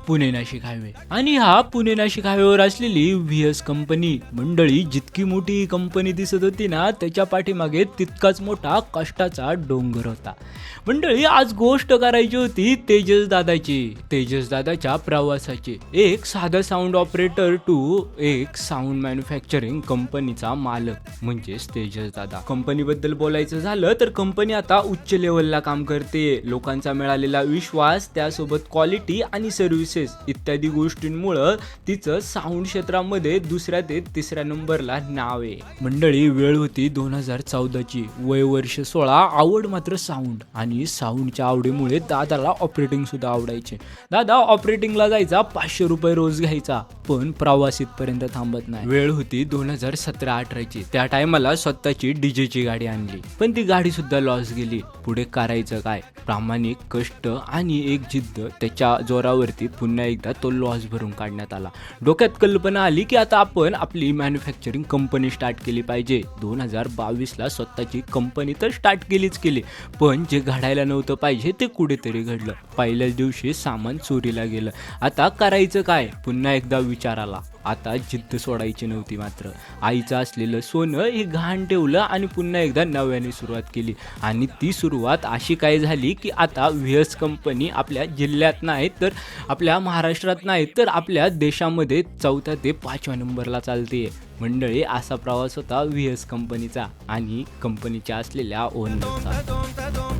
Pune Nashik highway आणि हा पुणे नाशिक हायवेवर असलेली व्हीएस कंपनी मंडळी. जितकी मोठी ही कंपनी दिसत होती ना, त्याच्या पाठीमागे तितकाच मोठा कष्टाचा डोंगर होता. मंडळी, आज गोष्ट करायची होती तेजस दादाच्या प्रवासाची. एक साधा साऊंड ऑपरेटर टू एक साऊंड मॅन्युफॅक्चरिंग कंपनीचा मालक म्हणजेच तेजस दादा. कंपनीबद्दल बोलायचं झालं तर कंपनी आता उच्च लेवलला काम करते. लोकांचा मिळालेला विश्वास, त्यासोबत क्वालिटी आणि सर्व्हिसेस इत्यादी गोष्टींमुळं तिचं साऊंड क्षेत्रामध्ये दुसऱ्या ते तिसऱ्या नंबरला नाव आहे. मंडळी, वेळ होती 2014ची, वय वर्ष 16, आवड मात्र साऊंड. आणि साऊंडच्या आवडीमुळे दादाला ऑपरेटिंग सुद्धा आवडायचे. दादा ऑपरेटिंगला जायचा, 500 रुपये रोज घ्यायचा, पण प्रवास इथपर्यंत थांबत नाही. वेळ होती 2017-18ची. त्या टायमाला स्वतःची डीजेची गाडी आणली, पण ती गाडी सुद्धा लॉस गेली. पुढे करायचं काय? प्रामाणिक कष्ट आणि एक जिद्द, त्याच्या जोरावरती पुन्हा एकदा तो लॉस भरून काढण्यात आला. डोक्यात कल्पना आली की आता आपण आपली मॅन्युफॅक्चरिंग कंपनी स्टार्ट केली पाहिजे. 2022ला स्वतःची कंपनी तर स्टार्ट केली, पण जे घडायला नव्हतं पाहिजे ते कुठेतरी घडलं. पहिल्याच दिवशी सामान चोरीला गेलं. आता करायचं काय? पुन्हा एकदा विचार आला. आता जिद्द सोडायची नव्हती. मात्र आईचं असलेलं सोनं हे गहाण ठेवलं आणि पुन्हा एकदा नव्याने सुरुवात केली. आणि ती सुरुवात अशी काय झाली की आता व्हीएस कंपनी आपल्या जिल्ह्यात नाही तर आपल्या महाराष्ट्रात नाही तर आपल्या देशामध्ये 4थ्या ते 5व्या नंबरला चालते. मंडळी, असा प्रवास होता व्हीएस कंपनीचा आणि कंपनीच्या असलेल्या ओनरचा.